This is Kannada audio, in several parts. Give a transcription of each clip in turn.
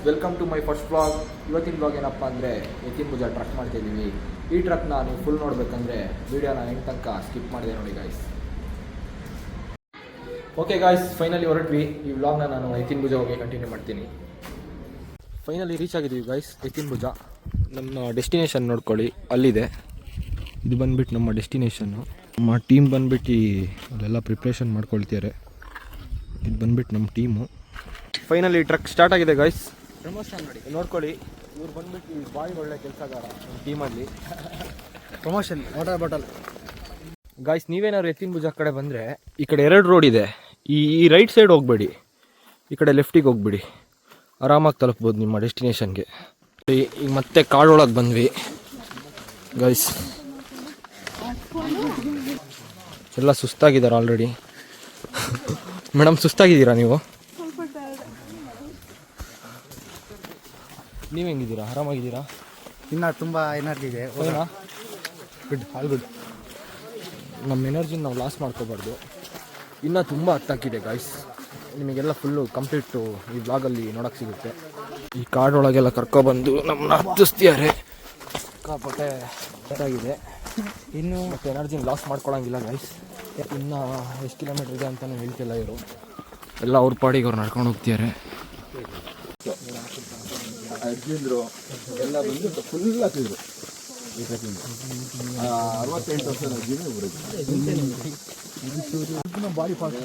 Welcome to my first vlog. ಇವತ್ತಿನ ವ್ಲಾಗ್ ಏನಪ್ಪ ಅಂದರೆ ಎತ್ತಿನ ಭುಜ ಟ್ರಕ್ ಮಾಡ್ತಿದ್ದೀವಿ. ಈ ಟ್ರಕ್ನ ನೀವು ಫುಲ್ ನೋಡಬೇಕಂದ್ರೆ ವೀಡಿಯೋನ ಎಂಟು ತನಕ ಸ್ಕಿಪ್ ಮಾಡಿದೆ ನೋಡಿ ಗಾಯ್ಸ್. ಓಕೆ ಗಾಯ್ಸ್, ಫೈನಲಿ ಹೊರಟ್ವಿ. ಈ ವ್ಲಾಗ್ನ ನಾನು ಎತ್ತಿನ ಭುಜ ಹೋಗಿ ಕಂಟಿನ್ಯೂ ಮಾಡ್ತೀನಿ. ಫೈನಲಿ ರೀಚ್ ಆಗಿದ್ದೀವಿ ಗಾಯ್ಸ್, ಎತ್ತಿನ ಭುಜ. ನಮ್ಮ ಡೆಸ್ಟಿನೇಷನ್ ನೋಡ್ಕೊಳ್ಳಿ, ಅಲ್ಲಿದೆ. ಇದು ಬಂದುಬಿಟ್ಟು ನಮ್ಮ ಡೆಸ್ಟಿನೇಷನ್ನು. ನಮ್ಮ ಟೀಮ್ ಬಂದುಬಿಟ್ಟು ಅಲ್ಲೆಲ್ಲ ಪ್ರಿಪ್ರೇಷನ್ ಮಾಡ್ಕೊಳ್ತಿದ್ದಾರೆ. ಇದು ಬಂದುಬಿಟ್ಟು ನಮ್ಮ ಟೀಮು. ಫೈನಲಿ ಟ್ರಕ್ ಸ್ಟಾರ್ಟ್ ಆಗಿದೆ ಗಾಯ್ಸ್. ಪ್ರಮೋಷನ್ ನೋಡ್ಕೊಳ್ಳಿ, ಇವ್ರು ಬಂದುಬಿಟ್ಟು ಬಾಯ್ ಒಳ್ಳೆ ಕೆಲಸಗಾರ ನಮ್ಮ ಟೀಮಲ್ಲಿ. Promotion water bottle. ಗಾಯ್ಸ್, ನೀವೇನಾದ್ರು ಎತ್ತಿನ ಭುಜ ಕಡೆ ಬಂದರೆ ಈ ಕಡೆ 2 ರೋಡ್ ಇದೆ. ಈ ರೈಟ್ ಸೈಡ್ ಹೋಗ್ಬೇಡಿ, ಈ ಕಡೆ ಲೆಫ್ಟಿಗೆ ಹೋಗ್ಬಿಡಿ. ಆರಾಮಾಗಿ ತಲುಪ್ಬೋದು ನಿಮ್ಮ ಡೆಸ್ಟಿನೇಷನ್ಗೆ. ಈಗ ಮತ್ತೆ ಕಾಡೊಳಗೆ ಬಂದ್ವಿ ಗಾಯ್ಸ್. ಎಲ್ಲ ಸುಸ್ತಾಗಿದ್ದಾರೆ ಆಲ್ರೆಡಿ. ಮೇಡಮ್, ಸುಸ್ತಾಗಿದ್ದೀರಾ ನೀವು? ನೀವು ಹೆಂಗಿದ್ದೀರಾ? ಆರಾಮಾಗಿದ್ದೀರಾ? ಇನ್ನು ತುಂಬ ಎನರ್ಜಿ ಇದೆ. ಓಕೆನಾ? Good, all good. ನಮ್ಮ ಎನರ್ಜಿನ ನಾವು ಲಾಸ್ ಮಾಡ್ಕೋಬಾರ್ದು. ಇನ್ನೂ ತುಂಬ ಹತ್ತಾಕಿದೆ ಗಾಯ್ಸ್. ನಿಮಗೆಲ್ಲ ಫುಲ್ಲು ಕಂಪ್ಲೀಟು ಈ ಬ್ಲಾಗಲ್ಲಿ ನೋಡೋಕ್ಕೆ ಸಿಗುತ್ತೆ. ಈ ಕಾಡೊಳಗೆಲ್ಲ ಕರ್ಕೊಬಂದು ನಮ್ಮನ್ನ ಹತ್ತಿಸ್ತಿದ್ದಾರೆ. ಸಿಕ್ಕಾಪಟ್ಟೆ ಹತ್ತಾಗಿದೆ. ಇನ್ನು ಮತ್ತು ಎನರ್ಜಿನ ಲಾಸ್ ಮಾಡ್ಕೊಳಂಗಿಲ್ಲ ಗಾಯ್ಸ್. ಇನ್ನು ಎಷ್ಟು ಕಿಲೋಮೀಟ್ರ್ ಇದೆ ಅಂತಲೂ ಹೇಳ್ತಿಲ್ಲ ಇವರು. ಎಲ್ಲ ಅವ್ರ ಪಾಡಿಗೆ ಅವ್ರು ನಡ್ಕೊಂಡು ಹೋಗ್ತಿದ್ದಾರೆ. ಅರ್ಜುನ್ರು ಎಲ್ಲ ಬಂದು ಫುಲ್ ಹಾಕಿದ್ರು. 68 ವರ್ಷದ ಅರ್ಜುನ ಬಾಡಿ ಪಾರ್ಟ್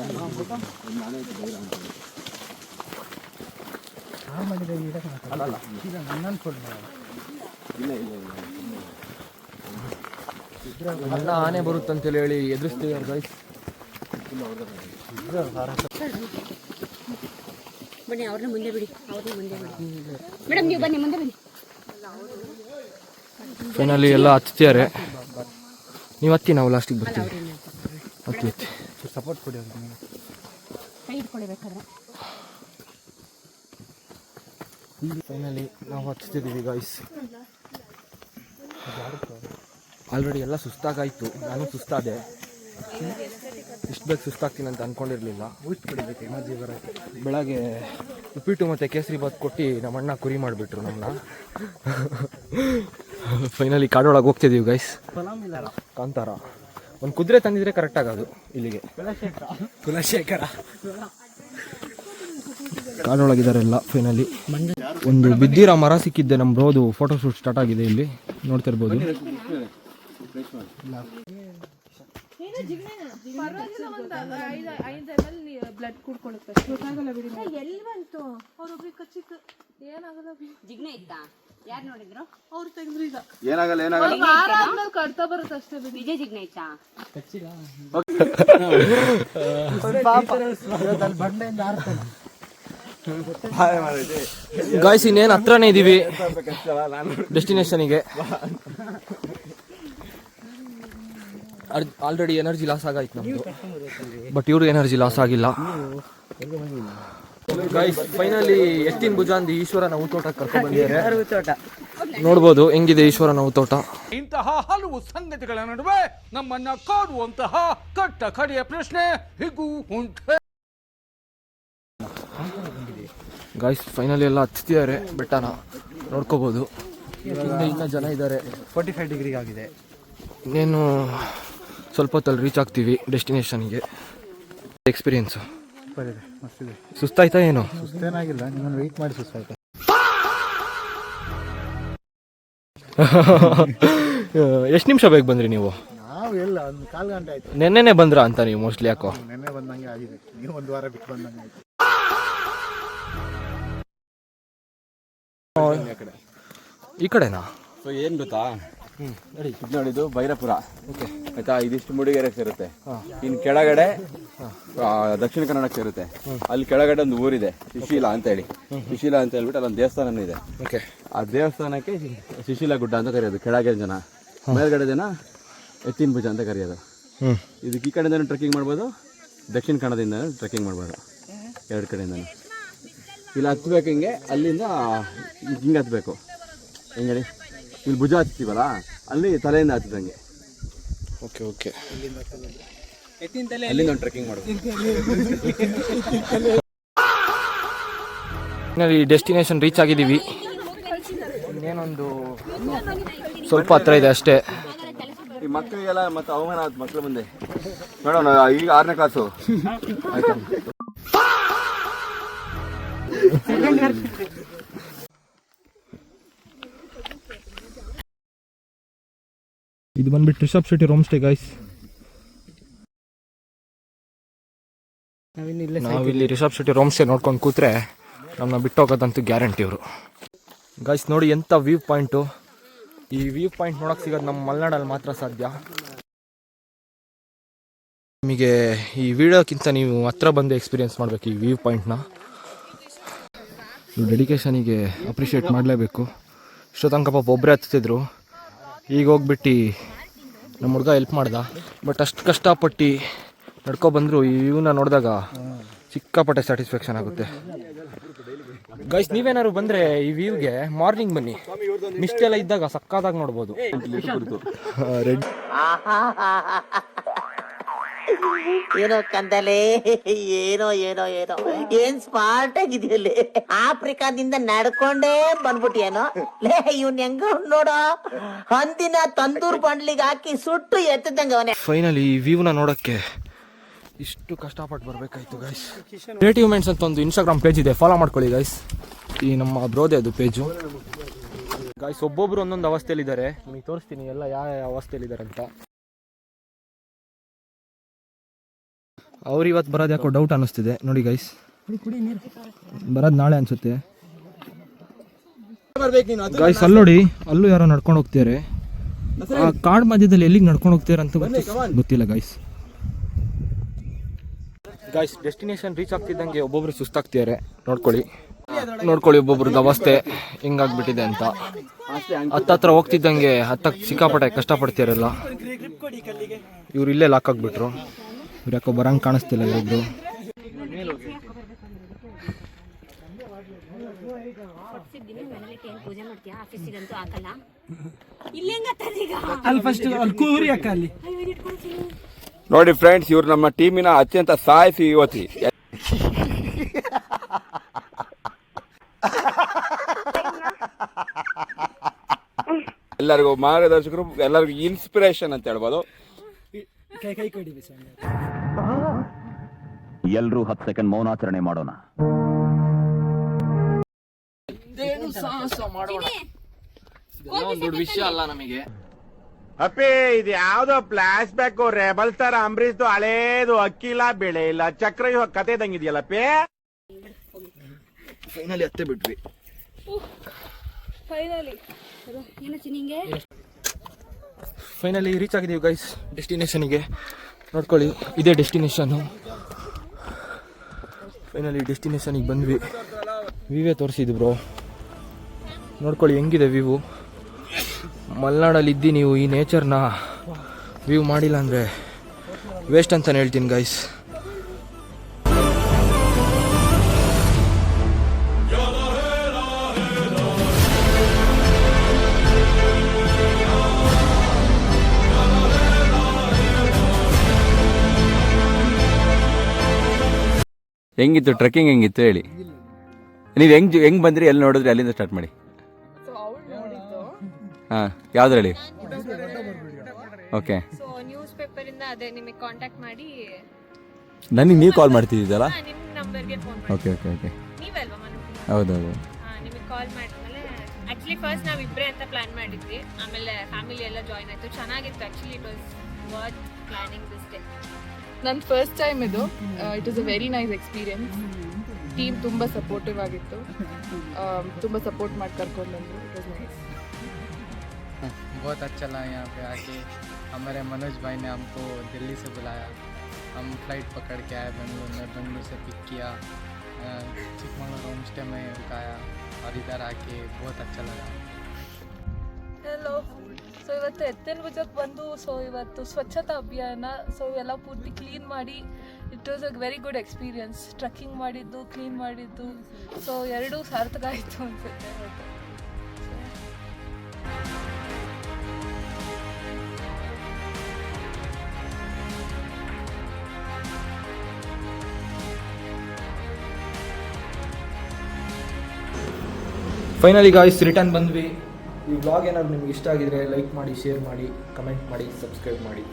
ಎಲ್ಲ ಆನೆ ಬರುತ್ತಂತೇಳಿ ಹೇಳಿ ಎದುರಿಸ್ತೀವಿ ಅವ್ರು ಗೈಸ್. ಬನ್ನಿ, ಅವ್ರನ್ನ ಮುಂದೆ ಬಿಡಿ, ಅವ್ರನ್ನ ಮುಂದೆ ಬಿಡಿ. ಮೇಡಮ್, ನೀವು ಬನ್ನಿ, ಮುಂದೆ ಬನ್ನಿ. ಫೈನಲಿ ಎಲ್ಲ ಹತ್ತಿದ್ದಾರೆ. ನೀವು ಹತ್ತಿ, ನಾವು ಲಾಸ್ಟಿಗೆ ಬರ್ತೀವಿ. ಹತ್ತಿ ಸಪೋರ್ಟ್ ಕೊಡಿ. ಕೈ ಇಟ್ಕೊಳ್ಬೇಕಾದ್ರೆ ಫೈನಲಿ ನಾವು ಹತ್ತಿದ್ದೀವಿ ಗಾಯ್ಸ್. ಆಲ್ರೆಡಿ ಎಲ್ಲ ಸುಸ್ತಾಗಾಯಿತು. ನಾನು ಸುಸ್ತಾದೆ. ಇಷ್ಟು ಬೇಗ ಸುಸ್ತಾಗ್ತೀನಿ ಅಂತ ಅಂದ್ಕೊಂಡಿರಲಿಲ್ಲ. ಊಟ ಕೊಡಬೇಕು, ಎನರ್ಜಿ ಬರೋಕ್ಕೆ. ಬೆಳಗ್ಗೆ ಉಪ್ಪಿಟ್ಟು ಮತ್ತು ಕೇಸರಿ ಬಾತ್ ಕೊಟ್ಟು ನಮ್ಮ ಅಣ್ಣ ಕುರಿ ಮಾಡಿಬಿಟ್ರು ನಮ್ಮನ್ನ. ಫೈನಲಿ ಕಾಡೊಳಗೆ ಹೋಗ್ತಿದ್ದೀವಿ ಗೈಸ್. ಕಾಂತಾರ ಒಂದು ಕುದುರೆ ತಂದಿದ್ರೆ ಕರೆಕ್ಟ್ ಆಗೋದು ಇಲ್ಲಿಗೆ. ಕುಲಶೇಖರ ಕಾಡೊಳಗಿದಾರೆಲ್ಲ. ಫೈನಲಿ ಒಂದು ಬಿದ್ದಿರೋ ಮರ ಸಿಕ್ಕಿದ್ದೆ ನಮ್ಮ ಬ್ರೋದು. ಫೋಟೋ ಶೂಟ್ ಸ್ಟಾರ್ಟ್ ಆಗಿದೆ ಇಲ್ಲಿ, ನೋಡ್ತಿರ್ಬೋದು. ಬ್ಲಡ್ ಕುಡ್ಕೊಳ್ಳುತ್ತೆ. ಎಲ್ಲಿ ಬಂತು? ಅವ್ರೊಬ್ರಿಗೆ ಕಚ್ಚಿತ್ತು. ಏನಾಗಲ್ಲ. ಜಿಗ್ನೆ ಇತ್ತಾ? ಯಾರು ನೋಡಿದ್ರು? ಅವ್ರು ತೆಗೆದ್ರು. ಈಗ ಏನಾಗಲ್ಲ ಕಡ್ತಾ ಬರುತ್ತೆ ಅಷ್ಟೇ. ವಿಜಯ್ ಜಿಗ್ನೆ ಇತ್ತಾ? ಬಂಡೆಯಿಂದ ಆಡ್ತಾನೆ. ಗಾಯ್ಸ್, ಇನ್ನೇನು ಹತ್ರನೇ ಇದ್ದೀವಿ ಡೆಸ್ಟಿನೇಷನಿಗೆ. ಆಲ್ರೆಡಿ ಎನರ್ಜಿ ಲಾಸ್ ಆಗಾಯ್ತು ನಮ್ಮದು, ಬಟ್ ಇವರು ಎನರ್ಜಿ ಲಾಸ್ ಆಗಿಲ್ಲ. ಗೈಸ್, ಫೈನಲಿ ಎತ್ತಿನ ಭುಜ ಅಂದು ಈಶ್ವರನ ಊತೋಟಕ್ಕೆ ಕರ್ಕೊಂಡು ಬಂದಿದ್ದಾರೆ. ನೋಡ್ಬೋದು ಹೆಂಗಿದೆ ಈಶ್ವರನ ಊತೋಟ. ಇಂತಹ ಹಲವು ಸಂಗತಿಗಳ ನಡುವೆ ನಮ್ಮನ್ನ ಕಾಡುವಂತಹ ಕಟ್ಟ ಕಡೆಯ ಪ್ರಶ್ನೆ ಹೀಗೂ ಉಂಟು. ಗಾಯ್ಸ್, ಫೈನಲಿ ಎಲ್ಲ ಹತ್ತಿದ್ದಾರೆ ಬೆಟ್ಟನ, ನೋಡ್ಕೋಬೋದು. ಇನ್ನೂ ಜನ ಇದ್ದಾರೆ. 45 ಡಿಗ್ರಿ ಆಗಿದೆ. ಇನ್ನೇನು ಸ್ವಲ್ಪ ಹೊತ್ತಲ್ಲಿ ರೀಚ್ ಆಗ್ತೀವಿ ಡೆಸ್ಟಿನೇಷನ್ಗೆ. ಎಕ್ಸ್ಪೀರಿಯನ್ಸು ಮಸ್ತಿದೆ. ಸುಸ್ತಾಯ್ತಾ ಏನು? ಸುಸ್ತೇನಾಗಿಲ್ಲ, ನಿಮ್ಮನ್ನು ವೆಯ್ಟ್ ಮಾಡಿ ಸುಸ್ತಾಯ್ತಾ. ಎಷ್ಟು ನಿಮಿಷ ಬೇಕು ಬಂದ್ರಿ ನೀವು? ನಾವು ಎಲ್ಲ ಒಂದು 1/4 ಗಂಟೆ ಆಯ್ತು. ನೆನ್ನೆನೆ ಬಂದ್ರಾ ಅಂತ ನೀವು? ಮೋಸ್ಟ್ಲಿ ಯಾಕೋ ನೆನ್ನೆ ಬಂದಂಗೆ ಆಗಿದೆ. ನೀವು 1 ವಾರ ಬಿಟ್ಟು ಬಂದಂಗೆ ಆಯ್ತು. ಈ ಕಡೆನಾ? ಸೊ ಏನು ಗೊತ್ತಾ, ನೋಡಿದ್ದು ಭೈರಪುರ. ಆಯ್ತಾ, ಇದಿಷ್ಟು ಮೂಡಿಗೆರೆ ಸೇರುತ್ತೆ. ಇನ್ನು ಕೆಳಗಡೆ ದಕ್ಷಿಣ ಕನ್ನಡಕ್ಕೆ ಸೇರುತ್ತೆ. ಅಲ್ಲಿ ಕೆಳಗಡೆ ಒಂದು ಊರಿದೆ, ಶಿಶಿಲ ಅಂತ ಹೇಳಿ. ಶಿಶಿಲ ಅಂತ ಹೇಳ್ಬಿಟ್ಟು ಅಲ್ಲೊಂದು ದೇವಸ್ಥಾನ ಇದೆ. ಆ ದೇವಸ್ಥಾನಕ್ಕೆ ಶಿಶಿಲ ಗುಡ್ಡ ಅಂತ ಕರೆಯೋದು. ಕೆಳಗೆ ಜನ, ಮೇಲ್ಗಡೆ ಜನ ಎತ್ತಿನ ಭುಜ ಅಂತ ಕರೆಯೋದು. ಇದಕ್ಕೆ ಈ ಕಡೆಯಿಂದ ಟ್ರೆಕ್ಕಿಂಗ್ ಮಾಡ್ಬೋದು, ದಕ್ಷಿಣ ಕನ್ನಡದಿಂದ ಟ್ರೆಕ್ಕಿಂಗ್ ಮಾಡ್ಬೋದು. 2 ಕಡೆಯಿಂದ ಇಲ್ಲಿ ಹತ್ಬೇಕು. ಹಿಂಗೆ ಅಲ್ಲಿಂದ ಹಿಂಗೆ ಹತ್ಬೇಕು. ಹೆಂಗೆ ಹೇಳಿ, ಇಲ್ಲಿ ಭುಜ ಹತ್ತೀವಲ್ಲ, ಅಲ್ಲಿ ತಲೆಯಿಂದ ಹತ್ತಿದಂಗೆ. ಓಕೆ ಅಲ್ಲಿಂದ ಒಂದು ಟ್ರೆಕ್ಕಿಂಗ್ ಮಾಡೋದು. ಫೈನಲಿ ಡೆಸ್ಟಿನೇಷನ್ ರೀಚ್ ಆಗಿದ್ದೀವಿ. ಇನ್ನೇನೊಂದು ಸ್ವಲ್ಪ ಹತ್ರ ಇದೆ ಅಷ್ಟೇ. ಈ ಮಕ್ಕಳಿಗೆಲ್ಲ ಮತ್ತೆ ಅವಮಾನ ಆಯ್ತು ಮಕ್ಕಳ ಮುಂದೆ. ನೋಡೋಣ, ಈಗ 6ನೇ ಕ್ಲಾಸು ಆಯ್ತಾ. ಇದು ಬಂದ್ಬಿಟ್ಟು Rishab Shetty home stay guys. ನಾವಿಲ್ಲಿ ರಿಷಬ್ ಶೆಟ್ಟಿ ಹೋಮ್ ಸ್ಟೇ ನೋಡ್ಕೊಂಡು ಕೂತ್ರೆ ನಮ್ಮನ್ನ ಬಿಟ್ಟು ಹೋಗೋದಂತೂ ಗ್ಯಾರಂಟಿ ಇವರು. ಗೈಸ್ ನೋಡಿ ಎಂಥ ವ್ಯೂ ಪಾಯಿಂಟು. ಈ ವ್ಯೂ ಪಾಯಿಂಟ್ ನೋಡೋಕೆ ಸಿಗೋದು ನಮ್ಮ ಮಲೆನಾಡಲ್ಲಿ ಮಾತ್ರ ಸಾಧ್ಯ. ನಿಮಗೆ ಈ ವಿಡಿಯೋಕ್ಕಿಂತ ನೀವು ಹತ್ರ ಬಂದು ಎಕ್ಸ್ಪೀರಿಯೆನ್ಸ್ ಮಾಡಬೇಕು ಈ ವ್ಯೂ ಪಾಯಿಂಟ್ನ. ಡೆಡಿಕೇಶನಿಗೆ ಅಪ್ರಿಷಿಯೇಟ್ ಮಾಡಲೇಬೇಕು. ಇಷ್ಟೊತ್ತಂಕ ಪಾಪ ಒಬ್ಬರೇ ಹತ್ತಿದ್ರು, ಈಗ ಹೋಗ್ಬಿಟ್ಟು ನಮ್ಮ ಹುಡುಗ ಹೆಲ್ಪ್ ಮಾಡ್ದ. ಬಟ್ ಅಷ್ಟು ಕಷ್ಟಪಟ್ಟು ನಡ್ಕೊಬಂದರು ಈ ವ್ಯೂನ ನೋಡಿದಾಗ ಸಿಕ್ಕಾಪಟ್ಟೆ ಸ್ಯಾಟಿಸ್ಫ್ಯಾಕ್ಷನ್ ಆಗುತ್ತೆ. ಗೈಸ್ ನೀವೇನಾದ್ರು ಬಂದರೆ ಈ ವ್ಯೂಗೆ ಮಾರ್ನಿಂಗ್ ಬನ್ನಿ, ಮಿಸ್ಟ್ ಎಲ್ಲ ಇದ್ದಾಗ ಸಕ್ಕತ್ತಾಗಿ ನೋಡ್ಬೋದು. ರೆಡ್ ಏನೋ ಕಂದಲೆ, ಏನೋ ಏನೋ ಏನೋ ಏನ್ ಸ್ಮಾರ್ಟ್ ಆಗಿದೆಯಲ್ಲಿ. ಆಫ್ರಿಕಾದಿಂದ ನಡ್ಕೊಂಡೇ ಬಂದ್ಬಿಟ್ಟಿಯೇನೋ ಲೇ. ಇವ್ನ ಹೆಂಗ ನೋಡೋ, ಹಂದಿನ ತಂದೂರ್ ಬಂಡ್ಲಿಗೆ ಹಾಕಿ ಸುಟ್ಟು ಎತ್ತದಂಗ ಅವನೇ. ಫೈನಲಿ ಈ ವ್ಯೂನ ನೋಡೋಕ್ಕೆ ಇಷ್ಟು ಕಷ್ಟಪಟ್ಟು ಬರಬೇಕಾಯ್ತು ಗೈಸ್. ಕ್ರಿಯೇಟಿವ್ ಮೈಂಡ್ಸ್ ಅಂತ ಒಂದು ಇನ್ಸ್ಟಾಗ್ರಾಮ್ ಪೇಜ್ ಇದೆ, ಫಾಲೋ ಮಾಡ್ಕೊಳ್ಳಿ ಗೈಸ್. ಈ ನಮ್ಮ ಬ್ರೋದೆ ಅದು ಪೇಜು ಗೈಸ್. ಒಬ್ಬೊಬ್ರು ಒಂದೊಂದು ಅವಸ್ಥೆಯಲ್ಲಿದ್ದಾರೆ, ನಿಮಗೆ ತೋರಿಸ್ತೀನಿ ಎಲ್ಲ ಯಾವ ಅವಸ್ಥೆಯಲ್ಲಿದ್ದಾರೆ ಅಂತ. ಅವ್ರು ಇವತ್ತು ಬರೋದು ಯಾಕೋ ಡೌಟ್ ಅನ್ನಿಸ್ತಿದೆ ನೋಡಿ ಗೈಸ್. ಬರೋದು ನಾಳೆ ಅನ್ಸುತ್ತೆ ಗೈಸ್. ಅಲ್ಲಿ ನೋಡಿ, ಅಲ್ಲೂ ಯಾರೋ ನಡ್ಕೊಂಡು ಹೋಗ್ತಿದ್ದಾರೆ. ಆ ಕಾಡ್ ಮಧ್ಯದಲ್ಲಿ ಎಲ್ಲಿಗೆ ನಡ್ಕೊಂಡು ಹೋಗ್ತಿದ್ದಾರೆ ಅಂತ ಗೊತ್ತಿಲ್ಲ ಗೈಸ್. ಗೈಸ್ ಡೆಸ್ಟಿನೇಷನ್ ರೀಚ್ ಆಗ್ತಿದ್ದಂಗೆ ಒಬ್ಬೊಬ್ರು ಸುಸ್ತಾಗ್ತಿದ್ದಾರೆ. ನೋಡ್ಕೊಳ್ಳಿ ಒಬ್ಬೊಬ್ರದ್ದು ಅವಸ್ಥೆ ಹೆಂಗಾಗ್ಬಿಟ್ಟಿದೆ ಅಂತ. ಹತ್ತತ್ರ ಹೋಗ್ತಿದ್ದಂಗೆ ಹತ್ತಕ್ಕೆ ಸಿಕ್ಕಾಪಟ್ಟೆ ಕಷ್ಟಪಡ್ತಿರಲ್ಲ. ಇವ್ರು ಇಲ್ಲೇ ಲಾಕ್ ಆಗಿಬಿಟ್ರು. ಇವ್ರು ಯಾಕೋ ಬರಂಗೆ ಕಾಣಿಸ್ತಿಲ್ಲ ಇವರಿಬ್ರು. ನೋಡಿ ಫ್ರೆಂಡ್ಸ್, ಇವ್ರು ನಮ್ಮ ಟೀಮಿನ ಅತ್ಯಂತ ಸಾಹಸಿ ಯುವತಿ. ಎಲ್ಲರಿಗೂ ಮಾರ್ಗದರ್ಶಕರು, ಎಲ್ಲರಿಗೂ ಇನ್ಸ್ಪಿರೇಷನ್ ಅಂತ ಹೇಳ್ಬೋದು. ಎಲ್ರೂ 10 ಸೆಕೆಂಡ್ ಮೌನಾಚರಣೆ ಮಾಡೋಣ. ದೊಡ್ಡ ವಿಷಯ ಅಲ್ಲ ನಮಗೆ. ಅಪ್ಪಿ, ಇದು ಯಾವ್ದೋ ಫ್ಲಾಶ್ ಬ್ಯಾಕ್ ರೆಬಲ್ ತರ ಅಂಬರೀಶ್ದು ಹಳೇದು. ಅಕ್ಕಿಲ್ಲ, ಬೆಳೆ ಇಲ್ಲ, ಚಕ್ರ ಕತೆ ಇದಂಗಿದೆಯಲ್ಲಪ್ಪಿ. ಫೈನಲಿ ಹತ್ತೆ ಬಿಟ್ವಿ. ಫೈನಲಿ ರೀಚ್ ಆಗಿದ್ದೀವಿ ಗೈಸ್ ಡೆಸ್ಟಿನೇಷನಿಗೆ. ನೋಡ್ಕೊಳ್ಳಿ, ಇದೇ ಡೆಸ್ಟಿನೇಷನ್ನು. ಫೈನಲಿ ಡೆಸ್ಟಿನೇಷನಿಗೆ ಬಂದ್ವಿ. ವಿವೇ ತೋರಿಸಿದ್ದು ಬ್ರೋ. ನೋಡ್ಕೊಳ್ಳಿ ಹೆಂಗಿದೆ ವ್ಯೂ. ಮಲೆನಾಡಲ್ಲಿ ಇದ್ದು ನೀವು ಈ ನೇಚರ್ನ ವ್ಯೂ ಮಾಡಿಲ್ಲ ಅಂದರೆ ವೇಸ್ಟ್ ಅಂತಲೇ ಹೇಳ್ತೀನಿ ಗೈಸ್. ಹೆಂಗಿತ್ತು ಟ್ರೆಕ್ಕಿಂಗ್, ಹೆಂಗಿತ್ತು ಹೇಳಿ. ನೀವು ಹೆಂಗ್ ಬಂದ್ರಿ, ಎಲ್ಲಿ ನೋಡಿದ್ರಿ, ಅಲ್ಲಿಂದ ಸ್ಟಾರ್ಟ್ ಮಾಡಿ. ಹಾಂ, ಯಾವ್ದು ಹೇಳಿ. ಓಕೆ, ನ್ಯೂಸ್ ಪೇಪರ್ ಇಂದ ಅದೇ ನಿಮಗೆ ಕಾಂಟ್ಯಾಕ್ಟ್ ಮಾಡಿ ನನಗೆ ನೀವು ಕಾಲ್ ಮಾಡ್ತಿದ್ದೀರಲ್ಲ. ನಿಮ್ಮ ನಂಬರ್ಗೆ ಫೋನ್ ಓಕೆ ಓಕೆ ಓಕೆ. ನೀವಲ್ವಾ ಹೌದೌದು. ನಿಮಗೆ ಕಾಲ್ ಮಾಡಿದ್ಮೇಲೆ ಆಕ್ಚುಲಿ ಫಸ್ಟ್ ನಾವು ಇಬ್ಬರೇ ಅಂತ ಪ್ಲಾನ್ ಮಾಡಿದ್ವಿ. ಆಮೇಲೆ ಫ್ಯಾಮಿಲಿ ಎಲ್ಲ ಜಾಯಿನ್ ಆಯಿತು. ಚೆನ್ನಾಗಿತ್ತು actually. It was worth planning this day. ನನ್ನ ಫಸ್ಟ್ ಟೈಮ್ ಇದು. It was a very nice experience. Team ತುಂಬ ಸಪೋರ್ಟಿವ್ ಆಗಿತ್ತು. ತುಂಬ ಸಪೋರ್ಟ್ ಮಾಡಿ ಕರ್ಕೊಂಡು ಬಂದರು. It was nice. बहुत अच्छा लगा यहाँ पे आके. हमारे मनोज भाई ने हमको दिल्ली से बुलाया. हम फ्लाइट पकड़ के आए बेंगलुरु में. बेंगलुरु से पिक किया, चिकमंगलूर होम स्टे में रुकाया और इधर आके बहुत अच्छा लगा. ಹಲೋ. ಸೊ ಇವತ್ತು ಎತ್ತಿನ ಭುಜಕ್ಕೆ ಬಂದು, ಸೊ ಇವತ್ತು ಸ್ವಚ್ಛತಾ ಅಭಿಯಾನ. ಸೊ ಎಲ್ಲ ಪೂರ್ತಿ ಕ್ಲೀನ್ ಮಾಡಿ, it was a very good experience. Trekking ಮಾಡಿದ್ದು, ಕ್ಲೀನ್ ಮಾಡಿದ್ದು, ಸೊ ಎರಡೂ ಸಾರ್ಥಕ ಆಯಿತು ಅನಿಸುತ್ತೆ ಇವತ್ತು. ಫೈನಲಿ ಗಾಯ್ಸ್ ರಿಟರ್ನ್ ಬಂದ್ವಿ. ಈ ವ್ಲಾಗ್ ಏನಾದ್ರು ನಿಮ್ಗೆ ಇಷ್ಟ ಆಗಿದ್ರೆ ಲೈಕ್ ಮಾಡಿ, ಶೇರ್ ಮಾಡಿ, ಕಮೆಂಟ್ ಮಾಡಿ, ಸಬ್ಸ್ಕ್ರೈಬ್ ಮಾಡಿ.